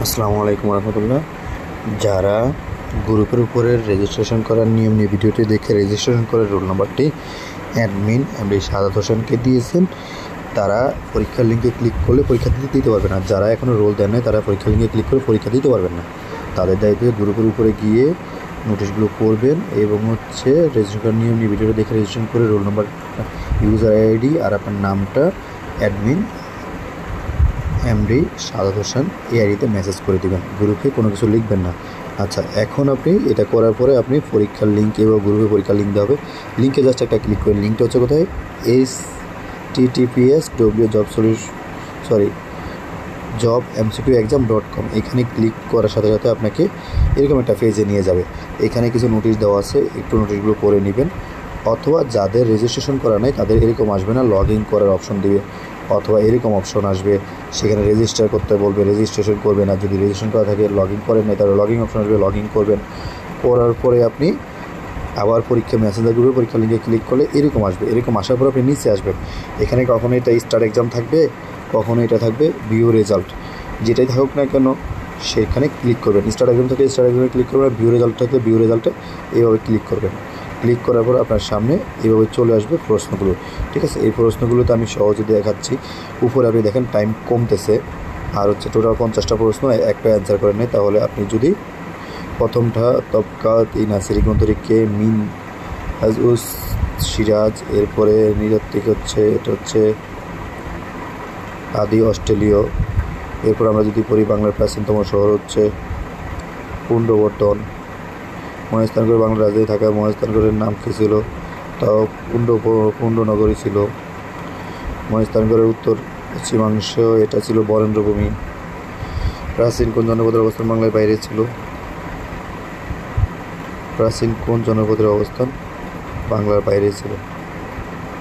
আসসালামু আলাইকুম রহমতুল্লাহ। যারা গ্রুপের উপরে রেজিস্ট্রেশন করার নিয়ম নিয়ে ভিডিওটি দেখে রেজিস্ট্রেশন করে রোল নাম্বারটি অ্যাডমিন এমডি সাদাত হোসেনকে দিয়েছেন, তারা পরীক্ষার লিঙ্কে ক্লিক করলে পরীক্ষা দিতে পারবেন না। যারা এখনও রোল দেন নাই তারা পরীক্ষার লিঙ্কে ক্লিক করে পরীক্ষা দিতে পারবেন না। তাদের দায়িত্ব গ্রুপের উপরে গিয়ে নোটিশগুলো পড়বেন এবং রেজিস্ট্রেশন করার নিয়ম নিয়ে ভিডিওটা দেখে রেজিস্ট্রেশন করে রোল নাম্বার, ইউজার আইডি আর আপনার নামটা অ্যাডমিন এমডি সাদাত হোসেন এই আইডিতে মেসেজ করে দেবেন। গ্রুপে কোনো কিছু লিখবেন না। আচ্ছা, এখন আপনি এটা করার পরে আপনি পরীক্ষার লিঙ্ক এবং গ্রুপে পরীক্ষার লিঙ্ক দেওয়া হবে। লিঙ্কে জাস্ট একটা ক্লিক করেন। লিঙ্কটা হচ্ছে কোথায়? https://jobmcqexam.com। এখানে ক্লিক করার সাথে সাথে আপনাকে এরকম একটা পেজে নিয়ে যাবে। এখানে কিছু নোটিশ দেওয়া আছে, একটু নোটিশগুলো পড়ে নেবেন। অথবা যাদের রেজিস্ট্রেশন করা নেই তাদের এরকম আসবে না, লগ ইন করার অপশন দিবে, অথবা এরকম অপশন আসবে, সেখানে রেজিস্টার করতে বলবে, রেজিস্ট্রেশন করবেন। আর যদি রেজিস্ট্রেশন করা থাকে, লগ ইন করেন নাই, তাহলে লগ ইন অপশন আসবে, লগ ইন করবেন। করার পরে আপনি আবার পরীক্ষা মেসেঞ্জার গ্রুপে পরীক্ষা লিঙ্কে ক্লিক করলে এরকম আসবে। এরকম আসার পর আপনি নিচে আসবেন। এখানে কখনো এটা স্টার এক্সাম থাকবে, কখনো এটা থাকবে ভিউ রেজাল্ট। যেটাই থাকুক না কেন সেখানে ক্লিক করবেন। স্টার এক্সাম থাকলে স্টার এক্সামে ক্লিক করবেন, ভিউ রেজাল্ট থাকলে ভিউ রেজাল্টে এইভাবে ক্লিক করবেন। ক্লিক করার পর আপনার সামনে এইভাবে চলে আসবে প্রশ্নগুলো। ঠিক আছে, এই প্রশ্নগুলোতে আমি সহজে দেখাচ্ছি। উপরে আপনি দেখেন টাইম কমতেছে, আর টোটাল 50টা প্রশ্ন একটা অ্যান্সার করে নেয়। তাহলে আপনি যদি প্রথমটা তবকাত এই নাসিরি গ্রন্থরিকে মিন হাজউস সিরাজ, এরপরে নৃতাত্ত্বিক এটা হচ্ছে আদি অস্ট্রেলীয়। এরপর আমরা যদি পড়ি বাংলার প্রাচীনতম শহর হচ্ছে পুণ্ডবর্ধন। মহেস্থানগড় বাংলার রাজধানী থাকা মহেস্থানগড়ের নাম কী ছিল? তাও পুণ্ডনগরী ছিল। মহেস্থানগড়ের উত্তর পশ্চিমাংশ এটা ছিল বরেন্দ্রভূমি। প্রাচীন কোন জনপদের অবস্থান বাংলার বাইরে ছিল? প্রাচীন কোন জনপদের অবস্থান বাংলার বাইরে ছিল?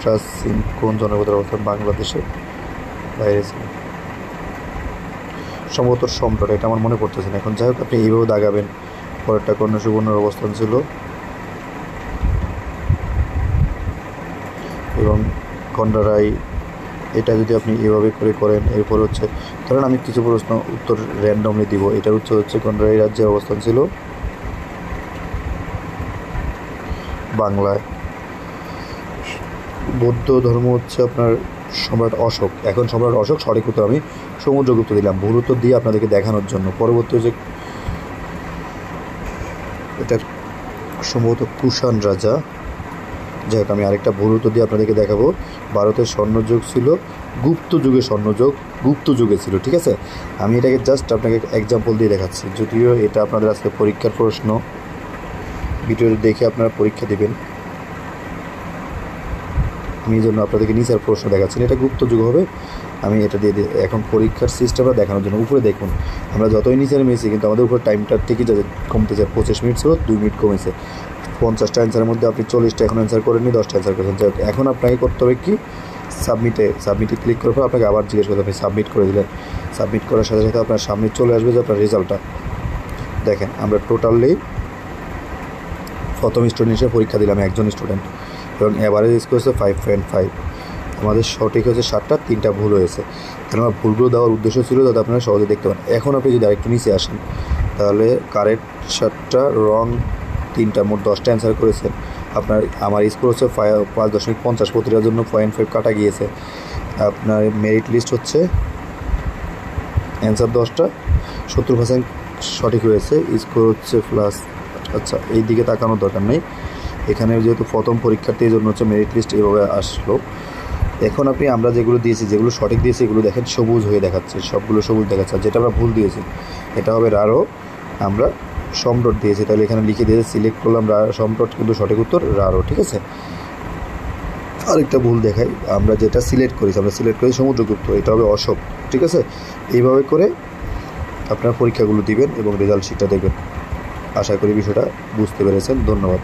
প্রাচীন কোন জনপদের অবস্থান বাংলাদেশের বাইরে ছিল? সম্ভবত সম্রাট, এটা আমার মনে পড়তেছে না এখন। যাই হোক, আপনি এইভাবে দাগাবেন। পরেরটা কন্যা সুবর্ণের অবস্থান ছিল এবং কন্ডারাই। এটা যদি আপনি এভাবে করেন, এরপর ধরেন আমি কিছু প্রশ্ন উত্তর র্যান্ডমলি দিব। এটার উত্তর হচ্ছে কন্ডারাই রাজ্যের অবস্থান ছিল বাংলায়। বৌদ্ধ ধর্ম হচ্ছে আপনার সম্রাট অশোক। এখন সম্রাট অশোক সঠিক উত্তর আমি সমুদ্রগুপ্ত দিলাম, ভুল উত্তর দিয়ে আপনাদেরকে দেখানোর জন্য। পরবর্তী এটা সম্ভবত কুষাণ রাজা। যাই হোক, আমি আরেকটা ভুল উত্তর দিয়ে আপনাদেরকে দেখাবো। ভারতের স্বর্ণযুগ ছিল গুপ্ত যুগে, স্বর্ণযুগ গুপ্ত যুগে ছিল। ঠিক আছে, আমি এটাকে জাস্ট আপনাকে এক্সাম্পল দিয়ে দেখাচ্ছি, যদিও এটা আপনাদের আজকে পরীক্ষার প্রশ্ন। ভিডিওটি দেখে আপনারা পরীক্ষা দেবেন। আমি এই জন্য আপনাদেরকে নিচের প্রশ্ন দেখাচ্ছি, এটা গুপ্ত যুগ হবে। আমি এটা দিয়ে এখন পরীক্ষার সিস্টেমটা দেখানোর জন্য উপরে দেখুন, আমরা যতই নিচে নেমেছি কিন্তু আমাদের উপরে টাইমটা ঠিকই কমতেছে। 25 মিনিট ছিল, 2 মিনিট কমেছে। 50টা অ্যান্সারের মধ্যে আপনি 40টা এখন অ্যান্সার করেননি, 10টা অ্যান্সার করেছেন। এখন আপনাকে করতে হবে কি, সাবমিটে ক্লিক করার পর আপনাকে আবার জিজ্ঞেস করতে, আপনি সাবমিট করে দিলেন। সাবমিট করার সাথে সাথে আপনার সামনে চলে আসবে যে আপনার রেজাল্টটা দেখেন। আমরা টোটালি প্রথম স্টুডেন্ট হিসেবে পরীক্ষা দিলাম, একজন স্টুডেন্ট, এবং অ্যাভারেজ স্কোর হচ্ছে 5.5। আমাদের সঠিক হচ্ছে 7টা, 3টা ভুল হয়েছে। কারণ আমার ভুলগুলো দেওয়ার উদ্দেশ্য ছিল যাতে আপনারা সহজে দেখতে পান। এখন আপনি যদি আরেকটু নিচে আসেন, তাহলে কারেক্ট 7টা, রং 3টা, মোট 10টা অ্যান্সার করেছেন। আমার স্কোর হচ্ছে 5.50, প্রতিটার জন্য 0.5 কাটা গিয়েছে। আপনার মেরিট লিস্ট হচ্ছে অ্যান্সার 10টা, 70% সঠিক হয়েছে, স্কোর হচ্ছে প্লাস। আচ্ছা, এই দিকে তাকানোর দরকার নেই। এখানে যেহেতু প্রথম পরীক্ষার্থী, এই জন্য মেরিট লিস্ট এভাবে আসলো। এখন আমরা যেগুলো দিয়েছি, যেগুলো সঠিক দিয়েছি, এগুলো দেখেন সবুজ হয়ে দেখাচ্ছে, সবগুলো সবুজ দেখাচ্ছে। আর যেটা আমরা ভুল দিয়েছি এটা হবে রারো, আমরা সম্রাট দিয়েছি, তাহলে এখানে লিখে দিয়েছে সিলেক্ট করলাম সম্রাট, কিন্তু সঠিক উত্তর রারো। ঠিক আছে, আরেকটা ভুল দেখাই, আমরা যেটা সিলেক্ট করেছি সমুদ্রগুপ্ত, এটা হবে অশোক। ঠিক আছে, এইভাবে করে আপনারা পরীক্ষাগুলো দিবেন এবং রেজাল্ট শিটটা দেখবেন। আশা করি বিষয়টা বুঝতে পেরেছেন। ধন্যবাদ।